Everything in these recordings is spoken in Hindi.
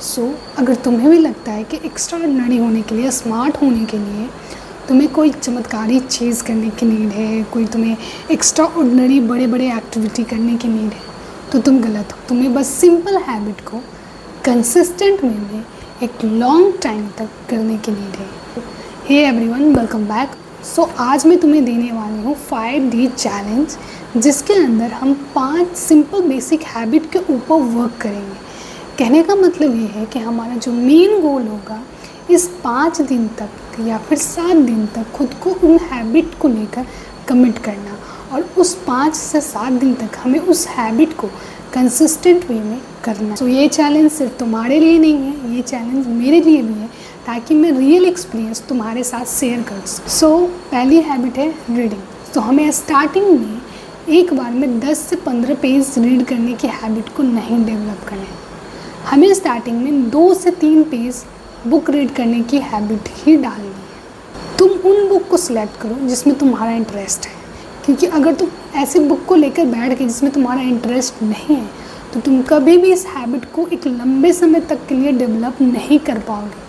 अगर तुम्हें भी लगता है कि एक्स्ट्राऑर्डिनरी होने के लिए, स्मार्ट होने के लिए तुम्हें कोई चमत्कारी चीज़ करने की नीड है, कोई तुम्हें एक्स्ट्राऑर्डिनरी बड़े बड़े एक्टिविटी करने की नीड है, तो तुम गलत हो। तुम्हें बस सिंपल हैबिट को कंसिस्टेंट वे में एक लॉन्ग टाइम तक करने की नीड है। Hey everyone, welcome back. आज मैं तुम्हें देने वाली हूँ 5D चैलेंज, जिसके अंदर हम 5 सिंपल बेसिक हैबिट के ऊपर वर्क करेंगे। कहने का मतलब ये है कि हमारा जो मेन गोल होगा इस 5 दिन तक या फिर 7 दिन तक खुद को उन हैबिट को लेकर कमिट करना, और उस 5 से 7 दिन तक हमें उस हैबिट को कंसिस्टेंट वे में करना। ये चैलेंज सिर्फ तुम्हारे लिए नहीं है, ये चैलेंज मेरे लिए भी है, ताकि मैं रियल एक्सपीरियंस तुम्हारे साथ शेयर कर सकूँ। पहली हैबिट है रीडिंग। हमें स्टार्टिंग में एक बार में 10 से 15 पेज रीड करने की हैबिट को नहीं डेवलप करना है। हमें स्टार्टिंग में 2 से 3 पेज बुक रीड करने की हैबिट ही डालनी है। तुम उन बुक को सिलेक्ट करो जिसमें तुम्हारा इंटरेस्ट है, क्योंकि अगर तुम ऐसे बुक को लेकर बैठ के जिसमें तुम्हारा इंटरेस्ट नहीं है तो तुम कभी भी इस हैबिट को एक लंबे समय तक के लिए डेवलप नहीं कर पाओगे।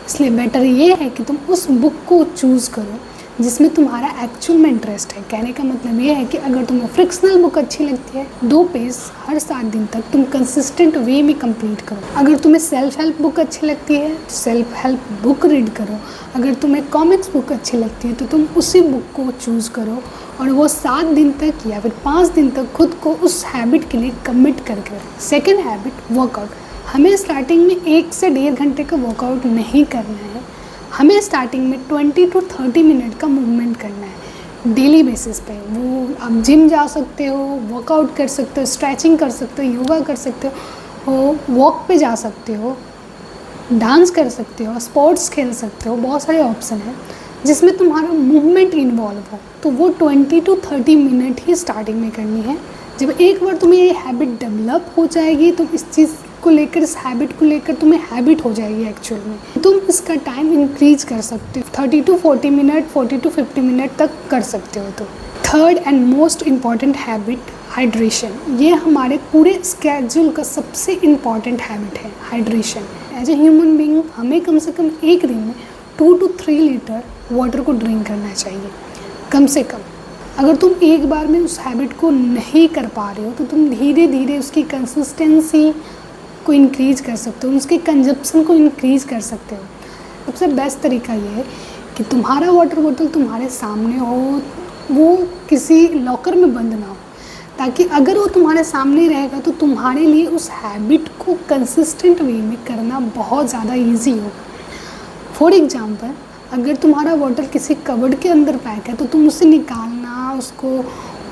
इसलिए बेटर ये है कि तुम उस बुक को चूज़ करो जिसमें तुम्हारा एक्चुअल में इंटरेस्ट है। कहने का मतलब ये है कि अगर तुम्हें फ्रिक्शनल बुक अच्छी लगती है, 2 पेज हर 7 दिन तक तुम कंसिस्टेंट वे में कंप्लीट करो। अगर तुम्हें सेल्फ हेल्प बुक अच्छी लगती है तो सेल्फ हेल्प बुक रीड करो। अगर तुम्हें कॉमिक्स बुक अच्छी लगती है तो तुम उसी बुक को चूज़ करो, और वो 7 दिन तक या फिर 5 दिन तक खुद को उस हैबिट के लिए कमिट करके। Second habit, workout. हमें स्टार्टिंग में 1 से 1.5 घंटे का वर्कआउट नहीं करना है। हमें स्टार्टिंग में 20 to 30 मिनट का मूवमेंट करना है डेली बेसिस पे। वो आप जिम जा सकते हो, वर्कआउट कर सकते हो, स्ट्रेचिंग कर सकते हो, योगा कर सकते हो, वॉक पे जा सकते हो, डांस कर सकते हो, स्पोर्ट्स खेल सकते हो। बहुत सारे ऑप्शन हैं जिसमें तुम्हारा मूवमेंट इन्वॉल्व हो। तो वो 20 to 30 मिनट ही स्टार्टिंग में करनी है। जब एक बार तुम्हें ये हैबिट डेवलप हो जाएगी तो इस चीज़ को लेकर, इस हैबिट को लेकर तुम्हें हैबिट हो जाएगी एक्चुअल में। तुम इसका टाइम इंक्रीज कर सकते हो, 30 to 40 मिनट, 40 to 50 मिनट तक कर सकते हो। तो third and most important habit, hydration. ये हमारे पूरे स्केड्यूल का सबसे इम्पॉर्टेंट हैबिट है, hydration. As a human being हमें कम से कम एक दिन में 2 to 3 लीटर वाटर को ड्रिंक करना चाहिए, कम से कम। अगर तुम एक बार में उस हैबिट को नहीं कर पा रहे हो तो तुम धीरे धीरे उसकी कंसिस्टेंसी को इंक्रीज़ कर सकते हो, उसके कंजप्शन को इंक्रीज़ कर सकते हो। सबसे बेस्ट तरीका ये है कि तुम्हारा वाटर बोतल तुम्हारे सामने हो, वो किसी लॉकर में बंद ना हो, ताकि अगर वो तुम्हारे सामने रहेगा तो तुम्हारे लिए उस हैबिट को कंसिस्टेंट वे में करना बहुत ज़्यादा ईजी हो। फॉर एग्जाम्पल, अगर तुम्हारा वाटर किसी कबर्ड के अंदर पैक है तो तुम उसे निकालना, उसको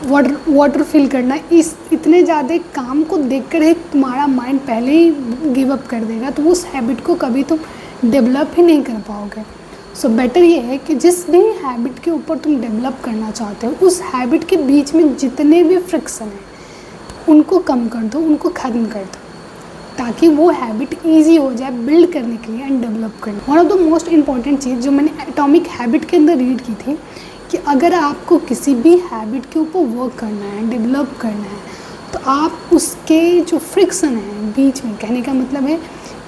वाटर फिल करना, इस इतने ज़्यादा काम को देखकर ही तुम्हारा माइंड पहले ही गिव अप कर देगा, तो उस हैबिट को कभी तुम डेवलप ही नहीं कर पाओगे। बेटर ये है कि जिस भी हैबिट के ऊपर तुम डेवलप करना चाहते हो, उस हैबिट के बीच में जितने भी फ्रिक्शन हैं उनको कम कर दो, उनको ख़त्म कर दो, ताकि वो हैबिट ईजी हो जाए बिल्ड करने के लिए एंड डेवलप करने। One of the most important चीज़ जो मैंने एटॉमिक हैबिट के अंदर रीड की थी कि अगर आपको किसी भी हैबिट के ऊपर वर्क करना है, डेवलप करना है, तो आप उसके जो फ्रिक्शन है बीच में, कहने का मतलब है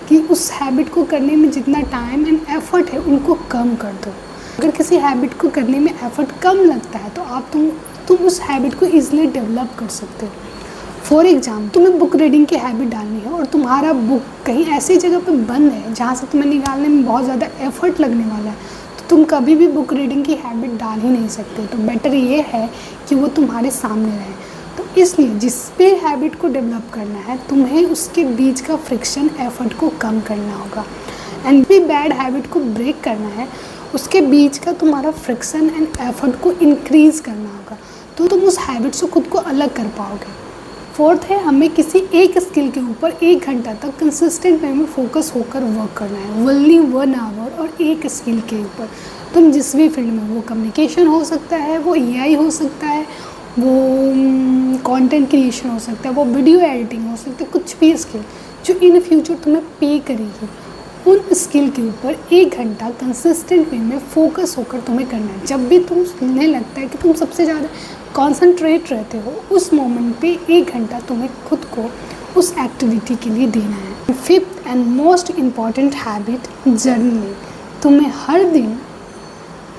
कि उस हैबिट को करने में जितना टाइम एंड एफर्ट है उनको कम कर दो। अगर किसी हैबिट को करने में एफर्ट कम लगता है तो तुम उस हैबिट को ईजिली डेवलप कर सकते हो। फॉर एग्जाम्पल, तुम्हें बुक रीडिंग की हैबिट डालनी है और तुम्हारा बुक कहीं ऐसी जगह पे बंद है जहाँ से तुम्हें निकालने में बहुत ज़्यादा एफर्ट लगने वाला है, तुम कभी भी बुक रीडिंग की हैबिट डाल ही नहीं सकते। तो बेटर ये है कि वो तुम्हारे सामने रहे। तो इसलिए जिस भी हैबिट को डेवलप करना है तुम्हें उसके बीच का फ्रिक्शन, एफर्ट को कम करना होगा, एंड भी बैड हैबिट को ब्रेक करना है उसके बीच का तुम्हारा फ्रिक्शन एंड एफर्ट को इंक्रीज़ करना होगा, तो तुम उस हैबिट से खुद को अलग कर पाओगे। फोर्थ है, हमें किसी एक स्किल के ऊपर 1 घंटा तक कंसिस्टेंट वे में फोकस होकर वर्क करना है, ओनली 1 आवर, और एक स्किल के ऊपर। तुम जिस भी फील्ड में, वो कम्युनिकेशन हो सकता है, वो एआई हो सकता है, वो कंटेंट क्रिएशन हो सकता है, वो वीडियो एडिटिंग हो सकता है, कुछ भी स्किल जो इन फ्यूचर तुम्हें पे करेगी, उन स्किल के ऊपर 1 घंटा कंसिस्टेंट वे में फोकस होकर तुम्हें करना है। जब भी तुम्हें लगता है कि तुम सबसे ज़्यादा कॉन्सेंट्रेट रहते हो, उस मोमेंट पे 1 घंटा तुम्हें खुद को उस एक्टिविटी के लिए देना है। Fifth and most important habit journaling. तुम्हें हर दिन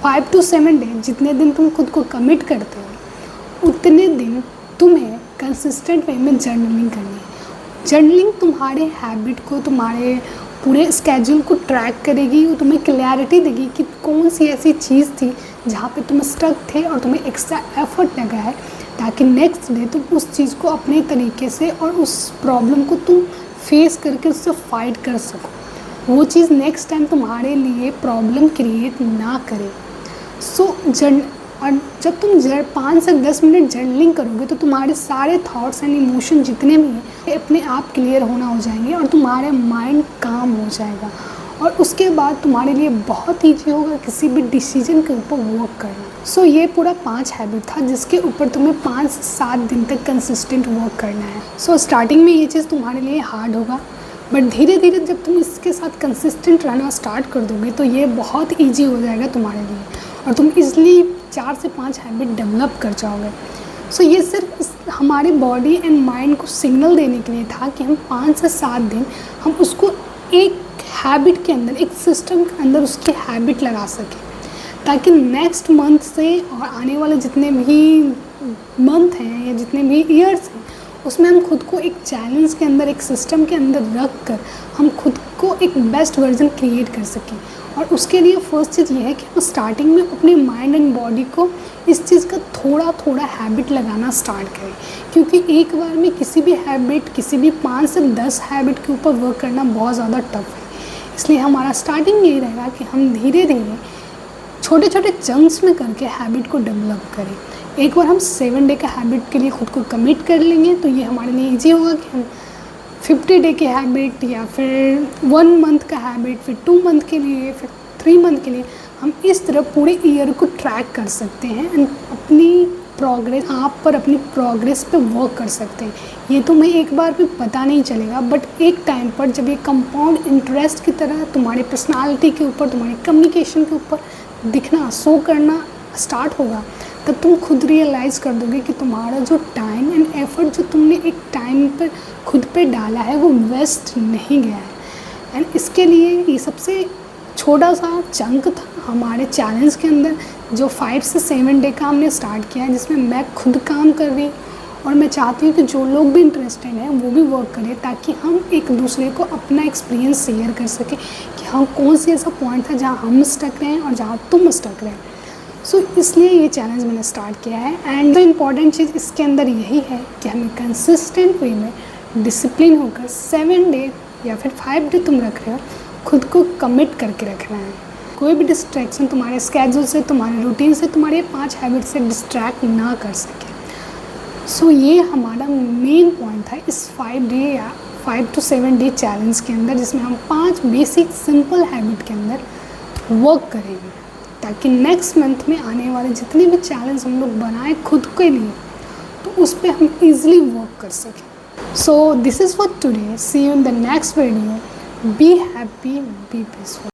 5 to 7 डे, जितने दिन तुम खुद को कमिट करते हो उतने दिन तुम्हें कंसिस्टेंट वे में जर्नलिंग करनी है। जर्नलिंग तुम्हारे हैबिट को, तुम्हारे पूरे स्केड्यूल को ट्रैक करेगी और तुम्हें क्लैरिटी देगी कि कौन सी ऐसी चीज़ थी जहाँ पे तुम स्टक थे और तुम्हें एक्स्ट्रा एफर्ट लगा है, ताकि नेक्स्ट डे तुम उस चीज़ को अपने तरीके से और उस प्रॉब्लम को तुम फेस करके उससे फाइट कर सको। वो चीज़ नेक्स्ट टाइम तुम्हारे लिए प्रॉब्लम क्रिएट ना करे। और जब तुम 5 से 10 मिनट जर्नलिंग करोगे तो तुम्हारे सारे थॉट्स एंड इमोशन जितने भी हैं अपने आप क्लियर होना हो जाएंगे और तुम्हारे माइंड काम हो जाएगा। और उसके बाद तुम्हारे लिए बहुत ईजी होगा किसी भी डिसीजन के ऊपर वर्क करना। ये पूरा 5 हैबिट था जिसके ऊपर तुम्हें 5 से 7 दिन तक कंसिस्टेंट वर्क करना है। स्टार्टिंग में ये चीज़ तुम्हारे लिए हार्ड होगा, बट धीरे धीरे जब तुम इसके साथ कंसिस्टेंट रहना स्टार्ट कर दोगे तो ये बहुत ईजी हो जाएगा तुम्हारे लिए और तुम इजली 4 से 5 हैबिट डेवलप कर जाओगे। ये सिर्फ हमारी बॉडी एंड माइंड को सिग्नल देने के लिए था कि हम 5 से 7 दिन हम उसको एक हैबिट के अंदर, एक सिस्टम के अंदर उसकी हैबिट लगा सकें, ताकि नेक्स्ट मंथ से और आने वाले जितने भी मंथ हैं या जितने भी ईयर्स हैं उसमें हम खुद को एक चैलेंज के अंदर, एक सिस्टम के अंदर रख कर हम खुद को एक बेस्ट वर्जन क्रिएट कर सकें। और उसके लिए फर्स्ट चीज़ ये है कि हम स्टार्टिंग में अपने माइंड एंड बॉडी को इस चीज़ का थोड़ा थोड़ा हैबिट लगाना स्टार्ट करें, क्योंकि एक बार में किसी भी हैबिट, किसी भी 5 से 10 हैबिट के ऊपर वर्क करना बहुत ज़्यादा टफ है। इसलिए हमारा स्टार्टिंग यही रहेगा कि हम धीरे धीरे छोटे छोटे चंक्स में करके हैबिट को डेवलप करें। एक बार हम 7 डे का हैबिट के लिए खुद को कमिट कर लेंगे तो ये हमारे लिए ईजी होगा कि हम 50 डे के हैबिट या फिर 1 मंथ का हैबिट, फिर 2 मंथ के लिए, फिर 3 मंथ के लिए हम इस तरह पूरे ईयर को ट्रैक कर सकते हैं एंड अपनी प्रोग्रेस, आप पर अपनी प्रोग्रेस पे वर्क कर सकते हैं। ये तुम्हें एक बार भी पता नहीं चलेगा, बट एक टाइम पर जब ये कंपाउंड इंटरेस्ट की तरह तुम्हारी पर्सनालिटी के ऊपर, तुम्हारी कम्युनिकेशन के ऊपर दिखना, शो करना स्टार्ट होगा, तब तुम खुद रियलाइज़ कर दोगे कि तुम्हारा जो टाइम एंड एफर्ट जो तुमने एक टाइम पर खुद पे डाला है वो वेस्ट नहीं गया है। एंड इसके लिए ये सबसे छोटा सा चंक था हमारे चैलेंज के अंदर, जो 5 से 7 डे का हमने स्टार्ट किया है, जिसमें मैं खुद काम कर रही और मैं चाहती हूँ कि जो लोग भी इंटरेस्टेड हैं वो भी वर्क करें, ताकि हम एक दूसरे को अपना एक्सपीरियंस शेयर कर सकें कि हाँ कौन सी ऐसा पॉइंट था जहाँ हम स्टक रहे हैं और जहाँ तुम स्टक रहे हैं। इसलिए ये चैलेंज मैंने स्टार्ट किया है। एंड द इम्पॉर्टेंट चीज़ इसके अंदर यही है कि हमें कंसिस्टेंट वे में डिसिप्लिन होकर 7 डे या फिर 5 डे तुम रख रहे हो, खुद को कमिट करके रखना है। कोई भी डिस्ट्रैक्शन तुम्हारे स्केड्यूल से, तुम्हारे रूटीन से, तुम्हारे 5 हैबिट से डिस्ट्रैक्ट ना कर सके। ये हमारा मेन पॉइंट था इस 5 डे या 5 to 7 डे चैलेंज के अंदर, जिसमें हम 5 बेसिक सिंपल हैबिट के अंदर वर्क करेंगे, ताकि नेक्स्ट मंथ में आने वाले जितने भी चैलेंज हम लोग बनाए खुद के लिए तो उस पर हम ईजिली वर्क कर सकें। This is for today. See you in the next video. Be happy, be peaceful.